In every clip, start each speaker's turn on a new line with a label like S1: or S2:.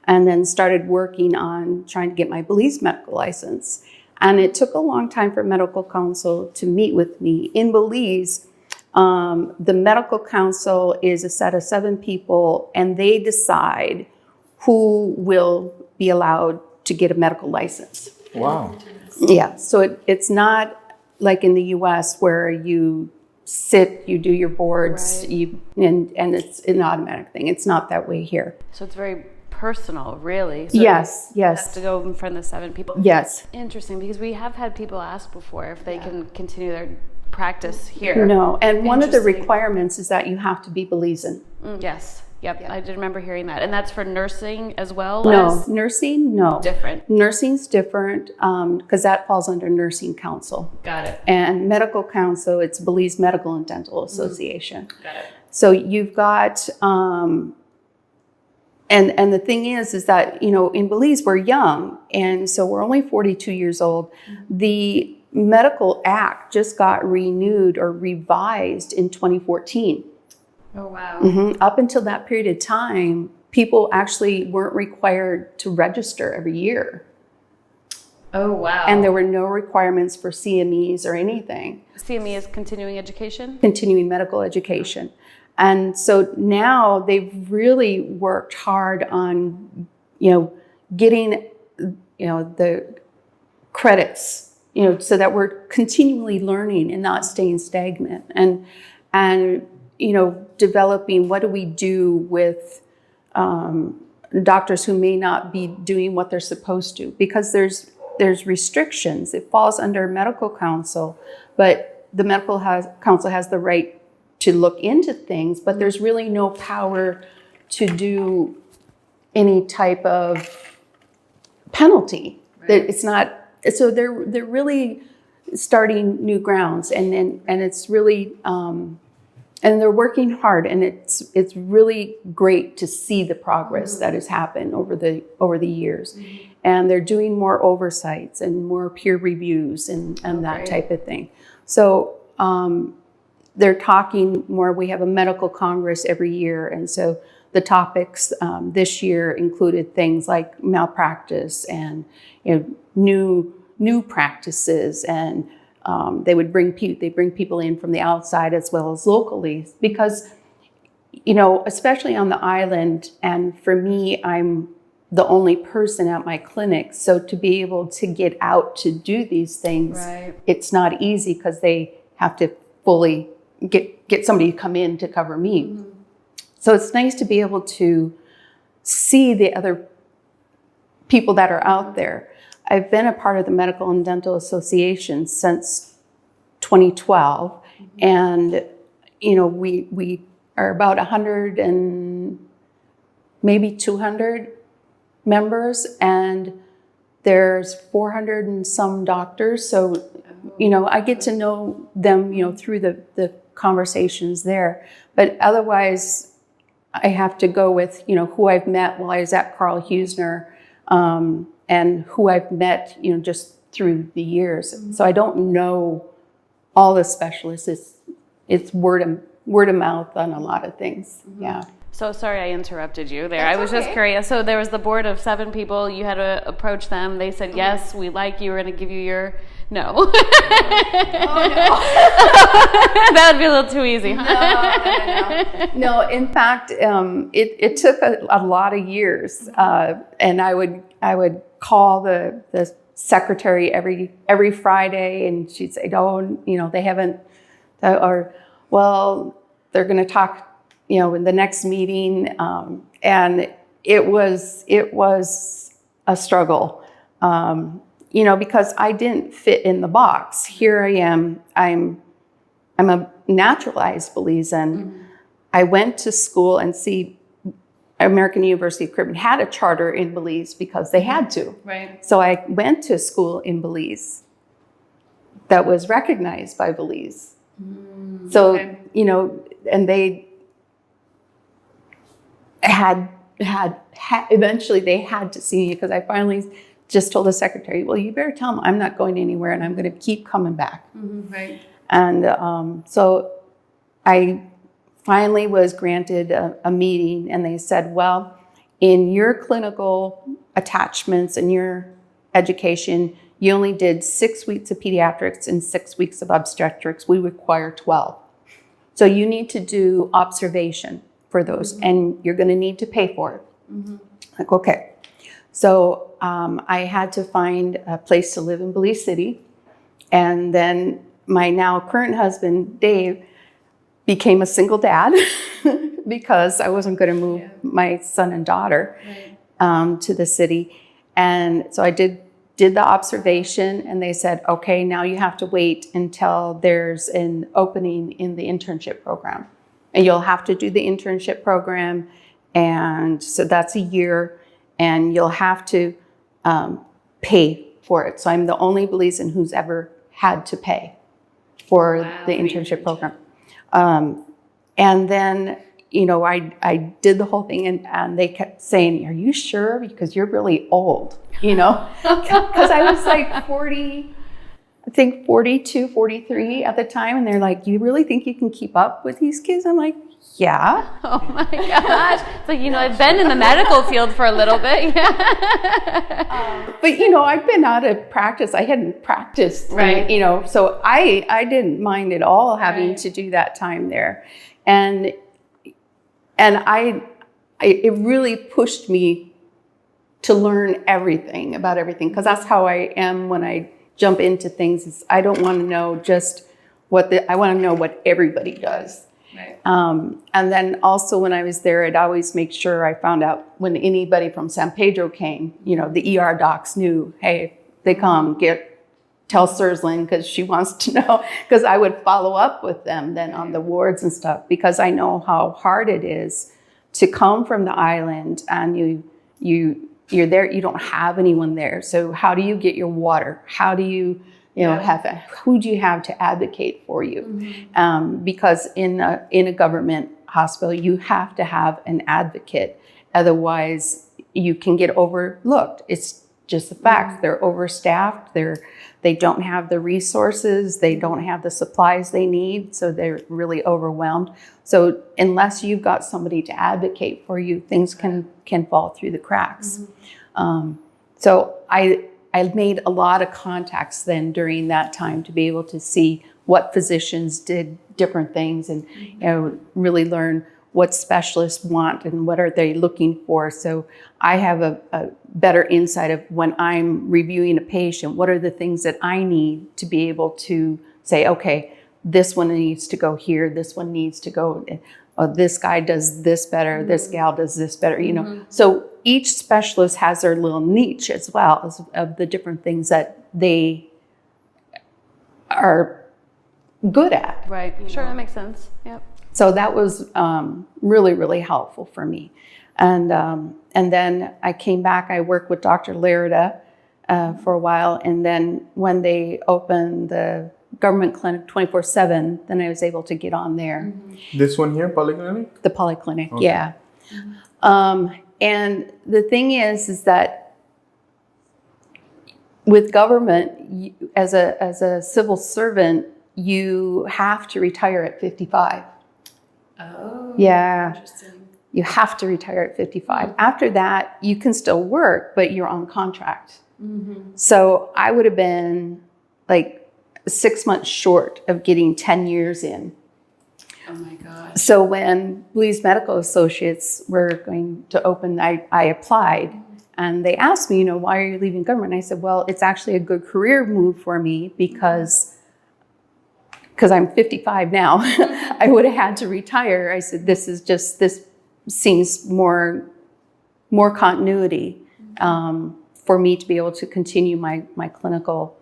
S1: and then started working on trying to get my Belize medical license. And it took a long time for medical council to meet with me. In Belize, the medical council is a set of 7 people, and they decide who will be allowed to get a medical license.
S2: Wow.
S1: Yeah, so it's not like in the US where you sit, you do your boards,
S3: Right.
S1: and it's an automatic thing. It's not that way here.
S3: So it's very personal, really. So
S1: Yes,
S3: you have
S1: yes,
S3: to go in front of the 7 people.
S1: yes.
S3: Interesting, because we have had people ask before if they can continue their practice here.
S1: No, and one of the
S3: Interesting.
S1: requirements is that you have to be Belizean.
S3: Yes. Yep. I did remember hearing that. And that's for nursing as well?
S1: No,
S3: as
S1: nursing, no.
S3: different.
S1: Nursing's different because that falls under Nursing Council.
S3: Got it.
S1: And Medical Council, it's Belize Medical and Dental Association.
S3: Got it.
S1: So you've got, and the thing is that, in Belize, we're young. And so we're only 42 years old. The Medical Act just got renewed or revised in 2014.
S3: Oh, wow.
S1: Up until that period of time, people actually weren't required to register every year.
S3: Oh, wow.
S1: And there were no requirements for CMEs or anything.
S3: CME is continuing education?
S1: Continuing medical education. And so now they've really worked hard on, getting, the credits, so that we're continually learning and not staying stagnant. And developing what do we do with doctors who may not be doing what they're supposed to, because there's restrictions. It falls under medical council, but the medical council has the right to look into things, but there's really no power to do any type of penalty.
S3: Right.
S1: It's not. So they're really starting new grounds, and it's really. And they're working hard, and it's really great to see the progress that has happened over the years. And they're doing more oversights and more peer reviews and that type of thing. So they're talking more. We have a medical congress every year, and so the topics this year included things like malpractice and new practices, and they bring people in from the outside as well as locally, because especially on the island, and for me, I'm the only person at my clinic, so to be able to get out to do these things, it's not easy because they have to fully get somebody to come in to cover me. So it's nice to be able to see the other people that are out there. I've been a part of the Medical and Dental Association since 2012, and we are about 100 and maybe 200 members, and there's 400 and some doctors. So, I get to know them, through the conversations there. But otherwise, I have to go with, who I've met while I was at Carl Huesner, and who I've met, just through the years. So I don't know all the specialists. It's word of mouth on a lot of things. Yeah.
S3: So sorry I interrupted you there.
S1: That's
S3: I was just curious. So there was the board of 7 people. You had to approach them. They said, yes, we like you. We're going to give you your... No.
S1: Oh, no.
S3: That would be a little too easy, huh?
S1: No, in fact, it took a lot of years. And I would call the secretary every Friday, and she'd say, oh, they haven't, or, well, they're going to talk, in the next meeting. And it was a struggle, because I didn't fit in the box. Here I am, I'm a naturalized Belizean. I went to school, and American University of Caribbean had a charter in Belize because they had to.
S3: Right.
S1: So I went to school in Belize that was recognized by Belize. So, and they had eventually they had to see me, because I finally just told the secretary, well, you better tell them I'm not going anywhere, and I'm going to keep coming back.
S3: Right.
S1: And so I finally was granted a meeting, and they said, well, in your clinical attachments and your education, you only did 6 weeks of pediatrics and 6 weeks of obstetrics. We require 12. So you need to do observation for those, and you're going to need to pay for it. Like, okay. So I had to find a place to live in Belize City. And then my now current husband, Dave, became a single dad because I wasn't going to move my son and daughter to the city. And so I did the observation, and they said, okay, now you have to wait until there's an opening in the internship program. And you'll have to do the internship program. And so that's a year, and you'll have to pay for it. So I'm the only Belizean who's ever had to pay for the internship program. And then, you know, I did the whole thing, and they kept saying, are you sure? Because you're really old, you know? Because I was like 40, I think 42, 43 at the time. And they're like, you really think you can keep up with these kids? I'm like, yeah.
S3: Oh my gosh. So, you know, I've been in the medical field for a little bit.
S1: But, you know, I've been out of practice. I hadn't practiced,
S3: right?
S1: You know, so I didn't mind at all having to do that time there. And it really pushed me to learn everything about everything, because that's how I am when I jump into things. Is I don't want to know just I want to know what everybody does.
S3: Right.
S1: And then also when I was there, I'd always make sure I found out when anybody from San Pedro came, you know, the ER docs knew, hey, they come, tell Surslin, because she wants to know, because I would follow up with them then on the wards and stuff, because I know how hard it is to come from the island and you're there, you don't have anyone there. So how do you get your water? How do you who do you have to advocate for you? Because in a government hospital, you have to have an advocate. Otherwise, you can get overlooked. It's just the fact. They're overstaffed. They don't have the resources. They don't have the supplies they need. So they're really overwhelmed. So unless you've got somebody to advocate for you, things can fall through the cracks. So I made a lot of contacts then during that time to be able to see what physicians did different things, and you know, really learn what specialists want and what are they looking for. So I have a better insight of when I'm reviewing a patient, what are the things that I need to be able to say, okay, this one needs to go here, this one needs to go, this guy does this better, this gal does this better, you know. So each specialist has their little niche as well of the different things that they are good at.
S3: Right. Sure, that makes sense. Yep.
S1: So that was really, really helpful for me. And then I came back, I worked with Dr. Lerida for a while. And then when they opened the government clinic 24/7, then I was able to get on there.
S2: This one here, Polyclinic?
S1: The polyclinic,
S2: okay.
S1: yeah. And the thing is that with government, as a civil servant, you have to retire at 55.
S3: Oh,
S1: yeah.
S3: Interesting.
S1: You have to retire at 55. After that, you can still work, but you're on contract. So I would have been like 6 months short of getting 10 years in.
S3: Oh my gosh.
S1: So when Belize Medical Associates were going to open, I applied, and they asked me, you know, why are you leaving government? And I said, well, it's actually a good career move for me because I'm 55 now. I would have had to retire. I said, this seems more continuity for me to be able to continue my clinical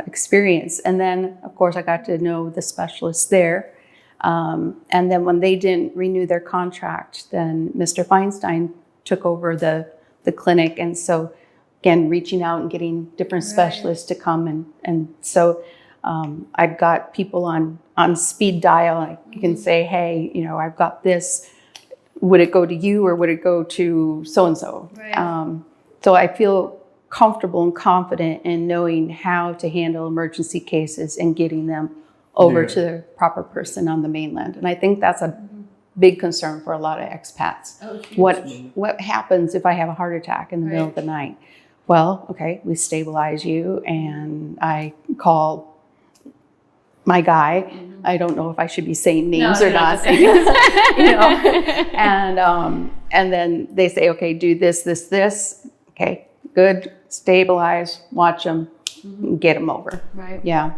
S1: experience. And then, of course, I got to know the specialists there. And then when they didn't renew their contract, then Mr. Feinstein took over the clinic. And so, again, reaching out and getting different specialists to come. And so I've got people on speed dial. You can say, hey, you know, I've got this. Would it go to you or would it go to so-and-so?
S3: Right.
S1: So I feel comfortable and confident in knowing how to handle emergency cases and getting them over to the proper person on the mainland. And I think that's a big concern for a lot of expats.
S3: Oh, huge.
S1: What happens if I have a heart attack in the middle of the night? Well, okay, we stabilize you, and I call my guy. I don't know if I should be saying names or not. And then they say, okay, do this, this, this. Okay, good. Stabilize. Watch them. Get them over.
S3: Right.
S1: Yeah.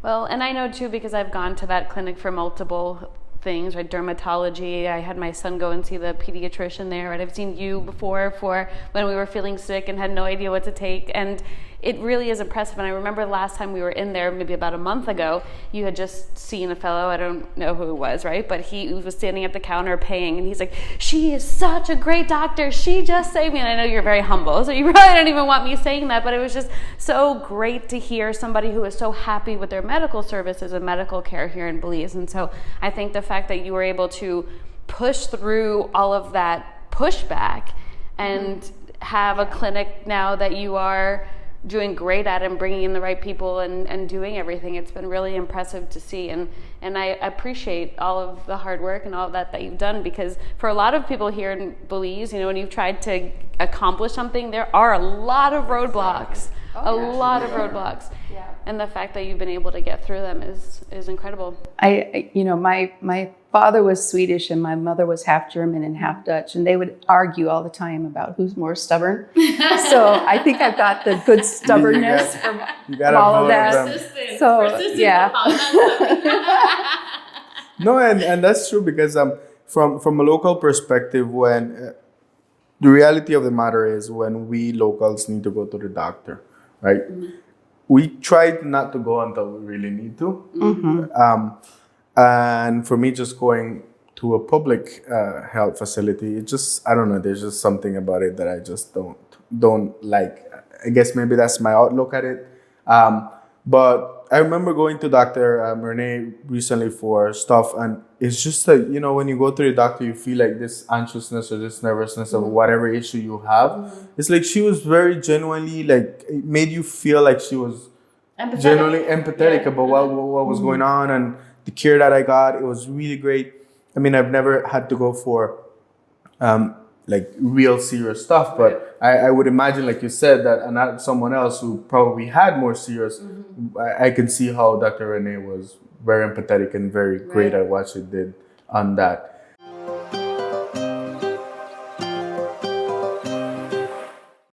S3: Well, and I know too, because I've gone to that clinic for multiple things, right? Dermatology. I had my son go and see the pediatrician there, right? I've seen you before for when we were feeling sick and had no idea what to take. And it really is impressive. And I remember last time we were in there, maybe about a month ago, you had just seen a fellow, I don't know who it was, right? But he was standing at the counter paying, and he's like, she is such a great doctor. She just saved me. And I know you're very humble, so you probably don't even want me saying that, but it was just so great to hear somebody who is so happy with their medical services and medical care here in Belize. And so I think the fact that you were able to push through all of that pushback and have a clinic now that you are doing great at and bringing in the right people and doing everything. It's been really impressive to see. And I appreciate all of the hard work and all of that you've done, because for a lot of people here in Belize, when you've tried to accomplish something, there are a lot of roadblocks. Yeah. And the fact that you've been able to get through them is incredible.
S1: My father was Swedish and my mother was half German and half Dutch, and they would argue all the time about who's more stubborn. So I think I've got the good stubbornness from all of that. So yeah.
S2: No, and that's true, because from a local perspective, when the reality of the matter is, when we locals need to go to the doctor, right? We try not to go until we really need to. And for me, just going to a public health facility, I don't know, there's just something about it that I just don't like. I guess maybe that's my outlook at it. But I remember going to Dr. Renee recently for stuff, and it's just like, when you go to the doctor, you feel like this anxiousness or this nervousness of whatever issue you have. It's like she was very genuinely, like, it made you feel like she was genuinely empathetic about what was going on, and the care that I got, it was really great. I mean, I've never had to go for like real serious stuff, but I would imagine, like you said, that not someone else who probably had more serious, I can see how Dr. Renee was very empathetic and very great at what she did on that.